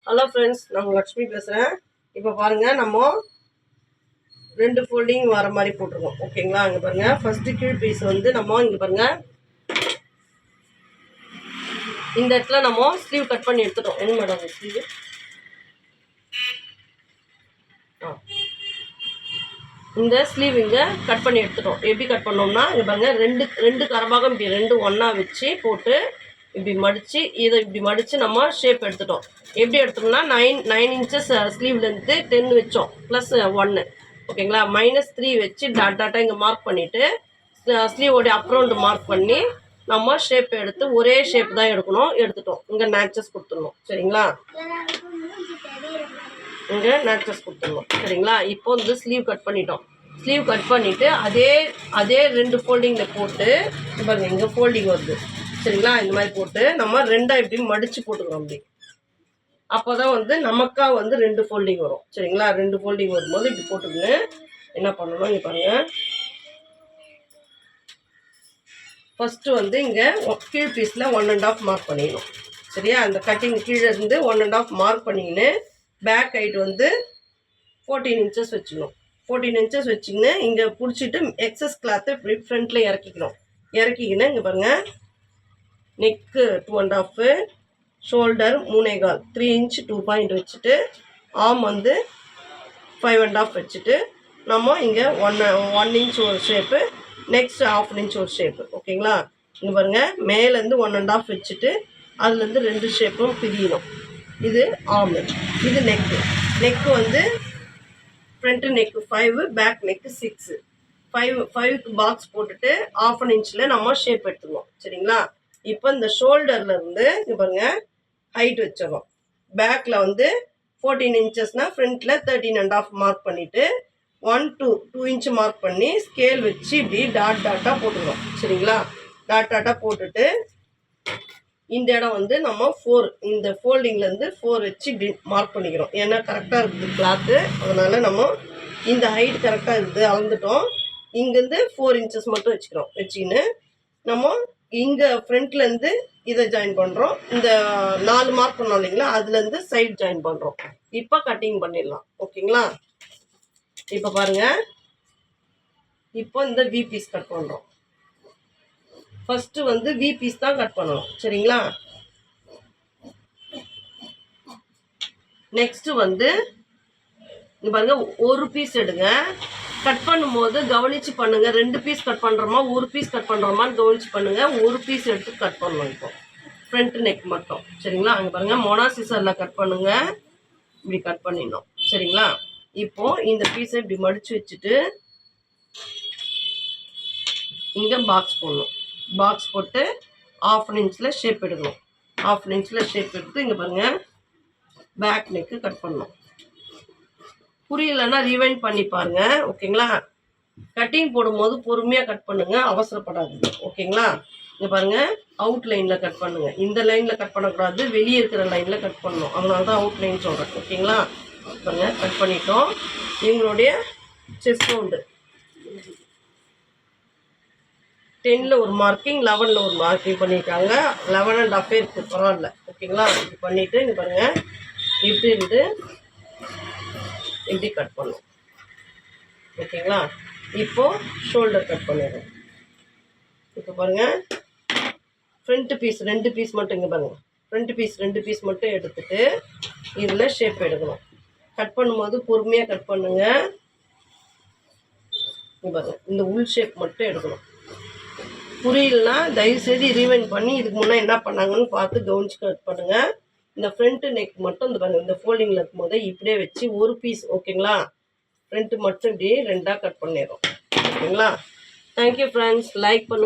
Hello friends, நான் லக்ஷ்மி பேசுகிறேன். இப்போ பாருங்கள், நம்ம 2 ஃபோல்டிங் வர மாதிரி போட்டிருக்கோம். ஓகேங்களா? இங்கே பாருங்கள், ஃபஸ்ட்டு கீழ் பீஸ் வந்து நம்ம இங்கே பாருங்கள், இந்த இடத்துல நம்ம ஸ்லீவ் கட் பண்ணி எடுத்துட்டோம். என்ன மேடம் ஸ்லீவ்? இந்த ஸ்லீவ் இங்கே கட் பண்ணி எடுத்துட்டோம். எப்படி கட் பண்ணோம்னா, இங்கே பாருங்கள், ரெண்டு கரபாகம் இப்படி 2 ஒன்றா வச்சு போட்டு இப்படி மடித்து இதை இப்படி மடித்து நம்ம ஷேப் எடுத்துட்டோம். எப்படி எடுத்தோம்னா 9 இன்ச்சஸ் ஸ்லீவ்லேருந்து 10 வச்சோம் ப்ளஸ் 1. ஓகேங்களா? -3 வச்சு டாட்டாக இங்கே மார்க் பண்ணிவிட்டு ஸ்லீவோடைய அப்ரவுண்டு மார்க் பண்ணி நம்ம ஷேப் எடுத்து ஒரே ஷேப் தான் எடுத்துட்டோம். இங்கே நேச்சஸ் கொடுத்துடணும். சரிங்களா? இங்கே நேச்சஸ் கொடுத்துடணும். சரிங்களா? இப்போ வந்து ஸ்லீவ் கட் பண்ணிட்டோம். ஸ்லீவ் கட் பண்ணிவிட்டு அதே 2 ஃபோல்டிங்கில் போட்டு பாருங்கள், இங்கே ஃபோல்டிங் வருது. சரிங்களா? இந்த மாதிரி போட்டு நம்ம 2 இப்படி மடித்து போட்டுக்கிறோம். அப்படி அப்போ தான் வந்து நமக்கா வந்து 2 ஃபோல்டிங் வரும். சரிங்களா? 2 ஃபோல்டிங் வரும்போது இப்படி போட்டுக்கின்னு என்ன பண்ணணும், இங்கே பாருங்கள். ஃபஸ்ட்டு வந்து இங்கே கீழ் பீஸில் 1.5 மார்க் பண்ணிடணும். சரியா? அந்த கட்டிங் கீழே இருந்து 1.5 மார்க் பண்ணிக்கின்னு பேக் ஹைட் வந்து 14 இன்ச்சஸ் வச்சுக்கணும். 14 இன்ச்சஸ் வச்சுக்கின்னு இங்கே பிடிச்சிட்டு எக்ஸஸ் கிளாத்து இப்படி ஃப்ரண்ட்டில் இறக்கிக்கின்னு இங்கே பாருங்கள், நெக்கு 2.5, ஷோல்டர் 3.25, 3 இன்ச் 2 பாயிண்ட் வச்சுட்டு ஆர்ம் வந்து 5.5 வச்சுட்டு நம்ம இங்கே 1 இன்ச் ஒரு ஷேப்பு, நெக்ஸ்ட் 1/2 இன்ச் ஒரு ஷேப்பு. ஓகேங்களா? இங்கே பாருங்கள், மேலேருந்து 1.5 வச்சுட்டு அதுலேருந்து 2 ஷேப்பும் பிரியணும். இது ஆர்மு, இது நெக்கு வந்து ஃப்ரண்ட்டு நெக்கு 5, பேக் நெக்கு 6. 5க்கு பாக்ஸ் போட்டுட்டு 1/2 இன்ச்சில் நம்ம ஷேப் எடுத்துக்குவோம். சரிங்களா? இப்போ இந்த ஷோல்டர்லேருந்து இங்கே பாருங்கள் ஹைட் வச்சிடறோம். பேக்கில் வந்து 14 இன்ச்சஸ்னால் ஃப்ரண்ட்டில் 13.5 மார்க் பண்ணிவிட்டு 2 இன்ச்சு மார்க் பண்ணி ஸ்கேல் வச்சு இப்படி டாட்டாக போட்டுக்கிறோம். சரிங்களா? டாட்டாக போட்டுட்டு இந்த இடம் வந்து நம்ம 4, இந்த ஃபோல்டிங்லேருந்து 4 வச்சு இப்படி மார்க் பண்ணிக்கிறோம். ஏன்னா கரெக்டாக இருக்குது கிளாத்து, அதனால் நம்ம இந்த ஹைட் கரெக்டாக இருக்குது அளந்துட்டோம். இங்கேருந்து 4 இன்ச்சஸ் மட்டும் வச்சுக்கின்னு நம்ம இங்கே ஃப்ரண்ட்லேருந்து இதை ஜாயின் பண்ணுறோம். இந்த 4 மார்க் பண்ணோம் இல்லைங்களா, அதுலேருந்து சைட் ஜாயின் பண்ணுறோம். இப்போ கட்டிங் பண்ணிடலாம். ஓகேங்களா? இப்போ பாருங்கள், இப்போ இந்த வி பீஸ் கட் பண்ணுறோம். ஃபஸ்ட்டு வந்து வி பீஸ் தான் கட் பண்ணணும். சரிங்களா? நெக்ஸ்ட்டு வந்து இங்கே பாருங்கள், ஒரு பீஸ் எடுங்க. கட் பண்ணும்போது கவனித்து பண்ணுங்கள். 2 பீஸ் கட் பண்ணுறோமா, ஒரு பீஸ் கட் பண்ணுறோமான்னு கவனித்து பண்ணுங்கள். ஒரு பீஸ் எடுத்து கட் பண்ணணும். இப்போ ஃப்ரண்ட் நெக் மட்டும். சரிங்களா? அங்கே பாருங்கள், மொனா சிசரில் கட் பண்ணுங்கள். இப்படி கட் பண்ணிடணும். சரிங்களா? இப்போது இந்த பீஸை இப்படி மடித்து வச்சுட்டு இங்கே பாக்ஸ் போடணும். பாக்ஸ் போட்டு 1/2 இன்ச்சில் ஷேப் எடுக்கணும். 1/2 இன்ச்சில் ஷேப் எடுத்து இங்கே பாருங்கள், பேக் நெக்கு கட் பண்ணணும். புரியலன்னா ரிவைண்ட் பண்ணி பாருங்க. ஓகேங்களா? கட்டிங் போடும்போது பொறுமையாக கட் பண்ணுங்க, அவசரப்படாது. ஓகேங்களா? இங்கே பாருங்க, அவுட் லைனில் கட் பண்ணுங்க. இந்த லைனில் கட் பண்ணக்கூடாது, வெளியே இருக்கிற லைனில் கட் பண்ணணும். அதனால தான் அவுட் லைன் சொல்கிறேன். ஓகேங்களா? பாருங்க, கட் பண்ணிட்டோம். இவங்களுடைய செஸ்ட் ரவுண்டு 10ல் ஒரு மார்க்கிங், 11ல் ஒரு மார்க்கிங் பண்ணியிருக்காங்க. 11.5 இருக்குது, பரவாயில்ல. ஓகேங்களா? இப்படி பண்ணிவிட்டு இங்கே பாருங்கள், இப்படி இருந்து இப்படி கட் பண்ணும். ஓகேங்களா? இப்போது ஷோல்டர் கட் பண்ணிடுறோம். இப்போ பாருங்கள், ஃப்ரண்ட் பீஸ் 2 பீஸ் மட்டும் இங்கே பாருங்கள், ஃப்ரண்ட் பீஸ் 2 பீஸ் மட்டும் எடுத்துகிட்டு இதில் ஷேப் எடுக்கணும். கட் பண்ணும்போது பொறுமையாக கட் பண்ணுங்கள். இங்கே பாருங்கள், இந்த உள் ஷேப் மட்டும் எடுக்கணும். புரியலன்னா தயவுசெய்து ரிவைண்ட் பண்ணி இதுக்கு முன்னே என்ன பண்ணாங்கன்னு பார்த்து கவனிச்சு கட் பண்ணுங்கள். இந்த ஃப்ரண்ட்டு நெக் மட்டும் இந்த பாருங்கள், இந்த ஃபோல்டிங்கில் இருக்கும்போது இப்படியே வச்சு ஒரு பீஸ். ஓகேங்களா? ஃப்ரண்ட்டு மட்டும் இப்படி 2ஆக கட் பண்ணிடுறோம். ஓகேங்களா? Thank you friends. லைக் பண்ணுங்கள்.